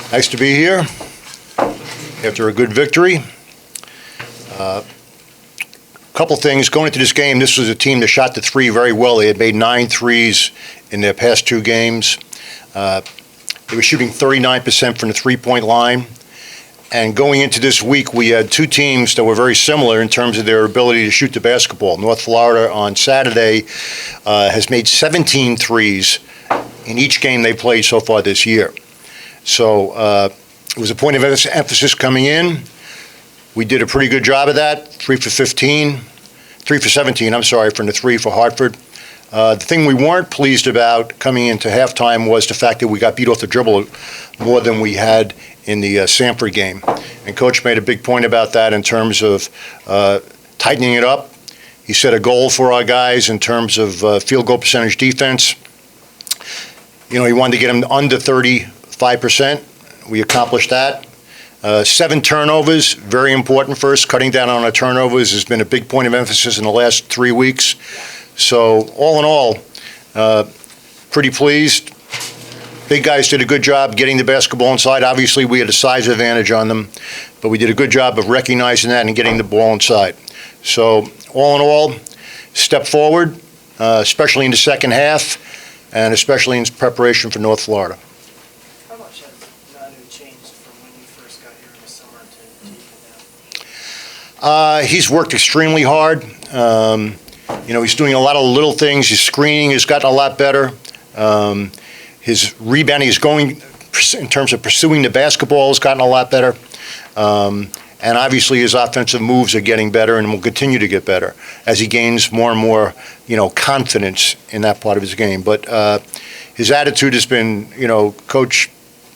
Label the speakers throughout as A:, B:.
A: Nice to be here after a good victory. Couple things. Going into this game, this was a team that shot the three very well. They had made 9 threes in their past 2 games. They were shooting 39% from the three-point line. And going into this week, we had 2 teams that were very similar in terms of their ability to shoot the basketball. North Florida on Saturday has made 17 threes in each game they played so far this year. So it was a point of emphasis coming in. We did a pretty good job of that, 3 for 17, from the 3 for Hartford. The thing we weren't pleased about coming into halftime was the fact that we got beat off the dribble more than we had in the Sanford game. And Coach made a big point about that in terms of tightening it up. He set a goal for our guys in terms of field goal percentage defense. You know, he wanted to get them under 35%. We accomplished that. 7 turnovers, very important for us. Cutting down on our turnovers has been a big point of emphasis in the last 3 weeks. So all in all, pretty pleased. Big guys did a good job getting the basketball inside. Obviously, we had a size advantage on them, but we did a good job of recognizing that and getting the ball inside. So all in all, step forward, especially in the second half, and especially in preparation for North Florida.
B: How much has Manu changed from when you first got here in the summer to now?
A: He's worked extremely hard. You know, he's doing a lot of little things. His screening has gotten a lot better. His rebounding is going, in terms of pursuing the basketball, has gotten a lot better. And obviously his offensive moves are getting better and will continue to get better as he gains more and more, confidence in that part of his game. But his attitude has been, Coach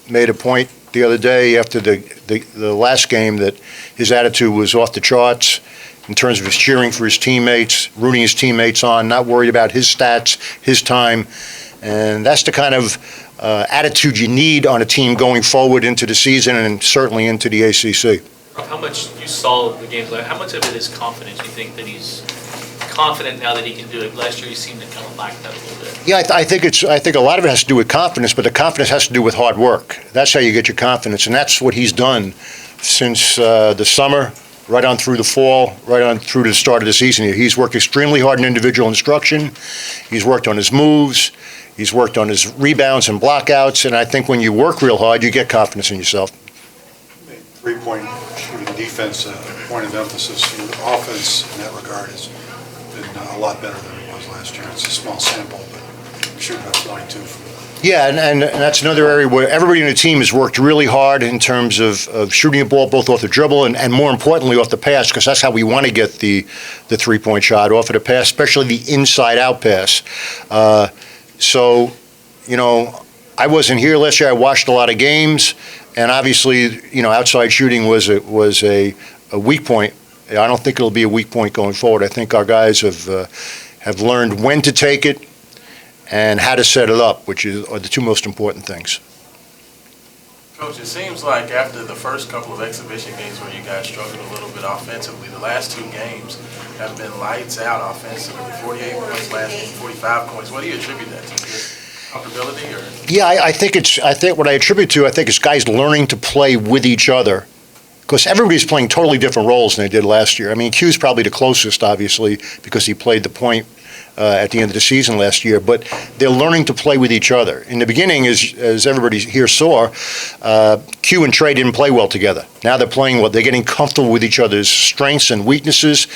A: made a point the other day after the last game that his attitude was off the charts in terms of his cheering for his teammates, rooting his teammates on, not worried about his stats, his time. And that's the kind of attitude you need on a team going forward into the season and certainly into the ACC.
C: How much you saw the games, how much of it is confidence? You think that he's confident now that he can do it? Last year he seemed to kind of lack that a little bit.
A: Yeah, I think a lot of it has to do with confidence, but the confidence has to do with hard work. That's how you get your confidence, and that's what he's done since the summer, right on through the fall, right on through to the start of the season. He's worked extremely hard in individual instruction. He's worked on his moves. He's worked on his rebounds and blockouts, and I think when you work real hard, you get confidence in yourself.
D: Three-point shooting defense, point of emphasis. Your offense in that regard has been a lot better than it was last year. It's a small sample, but you're shooting about 22 from that.
A: Yeah, and that's another area where everybody in the team has worked really hard in terms of shooting a ball both off the dribble and more importantly off the pass, because that's how we want to get the three-point shot, off of the pass, especially the inside-out pass. So, I wasn't here last year. I watched a lot of games. And obviously, outside shooting was a weak point. I don't think it'll be a weak point going forward. I think our guys have learned when to take it and how to set it up, which are the 2 most important things.
E: Coach, it seems like after the first couple of exhibition games where you guys struggled a little bit offensively, the last 2 games have been lights out offensively. 48 points last game, 45 points. What do you attribute that to? Comfortability, or? Yeah,
A: I think what I attribute to, is guys learning to play with each other, because everybody's playing totally different roles than they did last year. I mean, Q's probably the closest, obviously, because he played the point at the end of the season last year, but they're learning to play with each other. In the beginning, as everybody here saw, Q and Trey didn't play well together. Now they're playing well. They're getting comfortable with each other's strengths and weaknesses.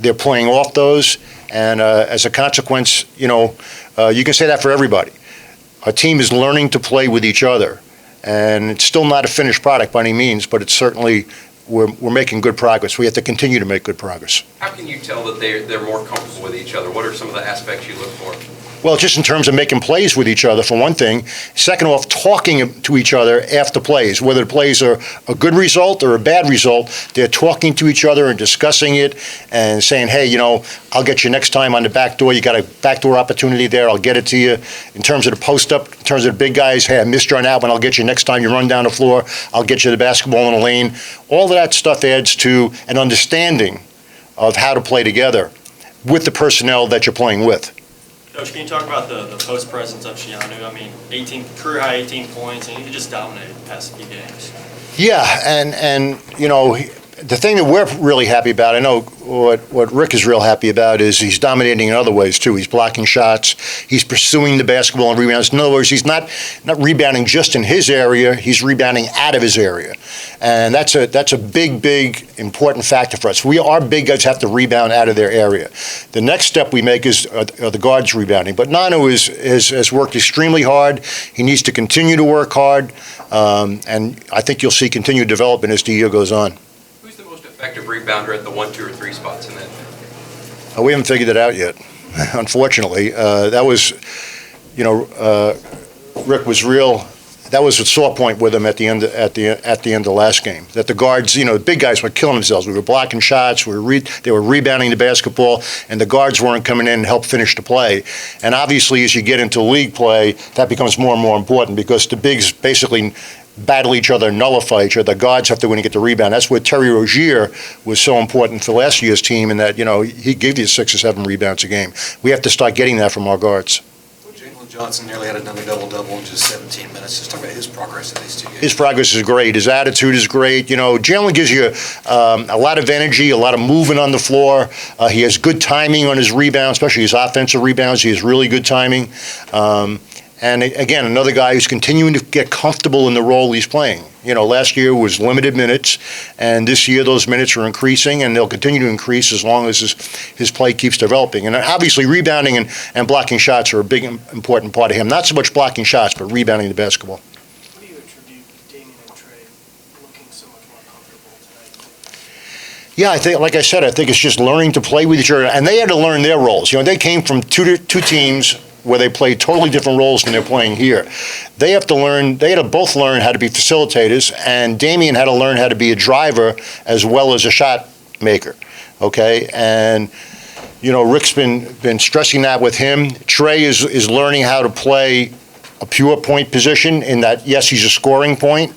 A: They're playing off those, and as a consequence, you can say that for everybody. Our team is learning to play with each other, and it's still not a finished product by any means, but it's certainly, we're making good progress. We have to continue to make good progress.
F: How can you tell that they're more comfortable with each other? What are some of the aspects you look for?
A: Well, just in terms of making plays with each other, for one thing. Second off, talking to each other after plays. Whether the plays are a good result or a bad result, they're talking to each other and discussing it and saying, hey, I'll get you next time on the back door. You got a backdoor opportunity there. I'll get it to you. In terms of the post-up, in terms of the big guys, hey, I missed you on that one. I'll get you next time you run down the floor. I'll get you the basketball in the lane. All of that stuff adds to an understanding of how to play together with the personnel that you're playing with.
G: Coach, can you talk about the post presence of Shianu? I mean, career high 18 points, and he just dominated the past few games.
A: Yeah, and you know, the thing that we're really happy about, I know what Rick is real happy about is he's dominating in other ways too. He's blocking shots, he's pursuing the basketball and rebounds. In other words, he's not rebounding just in his area, he's rebounding out of his area. And that's a big important factor for us. Our big guys have to rebound out of their area. The next step we make is the guards rebounding. But Nanu has worked extremely hard. He needs to continue to work hard, and I think you'll see continued development as the year goes on.
F: Who's the most effective rebounder at the 1, 2, or 3 spots in that?
A: We haven't figured it out yet, unfortunately. That was, Rick was real. That was a sore point with him at the end of last game. That the guards, the big guys were killing themselves. We were blocking shots. They were rebounding the basketball, and the guards weren't coming in and help finish the play. And obviously, as you get into league play, that becomes more and more important because the bigs basically battle each other, nullify each other. The guards have to win and get the rebound. That's where Terry Rozier was so important for last year's team, in that he gave you 6 or 7 rebounds a game. We have to start getting that from our guards.
H: Johnson nearly had another double-double in just 17 minutes. Just talk about his progress in these 2 games.
A: His progress is great. His attitude is great. Jalen gives you a lot of energy, a lot of movement on the floor. He has good timing on his rebounds, especially his offensive rebounds. He has really good timing. And again, another guy who's continuing to get comfortable in the role he's playing. Last year was limited minutes, and this year those minutes are increasing, and they'll continue to increase as long as his play keeps developing. And obviously, rebounding and blocking shots are a big, important part of him. Not so much blocking shots, but rebounding the basketball.
B: What do you attribute Damian and Trey looking so much more comfortable tonight?
A: Yeah, I think, like I said, I think it's just learning to play with each other, and they had to learn their roles. They came from two teams where they played totally different roles than they're playing here. They had to both learn how to be facilitators, and Damian had to learn how to be a driver as well as a shot maker, okay? And, Rick's been stressing that with him. Trey is learning how to play a pure point position in that, yes, he's a scoring point.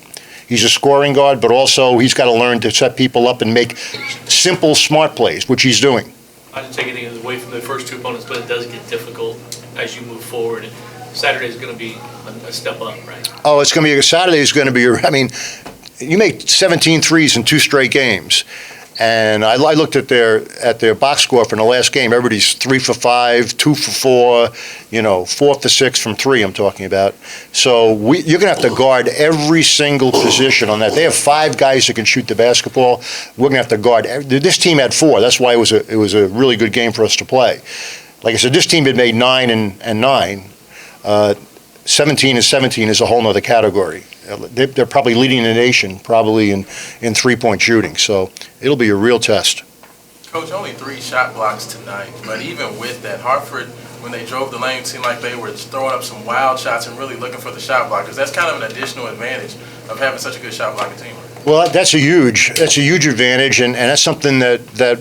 A: He's a scoring guard, but also he's got to learn to set people up and make simple, smart plays, which he's doing.
C: I didn't take anything away from the first 2 opponents, but it does get difficult as you move forward. And Saturday is going to be a step up, right?
A: Oh, Saturday is going to be, you make 17 threes in 2 straight games. And I looked at their box score from the last game. Everybody's 3 for 5, 2 for 4, 4 for 6 from 3, I'm talking about. So you're going to have to guard every single position on that. They have 5 guys that can shoot the basketball. We're going to have to guard. This team had 4. That's why it was a really good game for us to play. Like I said, this team had made 9 and 9. 17 and 17 is a whole nother category. They're probably leading the nation, probably in 3-point shooting. So it'll be a real test.
E: Coach, only 3 shot blocks tonight, but even with that, Hartford, when they drove the lane, it seemed like they were throwing up some wild shots and really looking for the shot blockers. That's kind of an additional advantage of having such a good shot blocking team.
A: Well, that's a huge advantage, and that's something that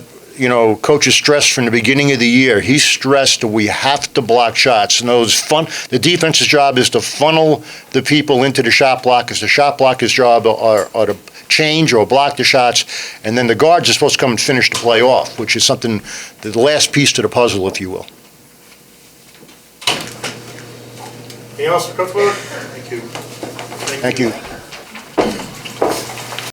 A: Coach has stressed from the beginning of the year. He's stressed that we have to block shots. And the defense's job is to funnel the people into the shot blockers. The shot blockers' job are to change or block the shots, and then the guards are supposed to come and finish the play off, which is something, the last piece to the puzzle, if you will.
G: Anything else for Coach Willard?
D: Thank you.
A: Thank you.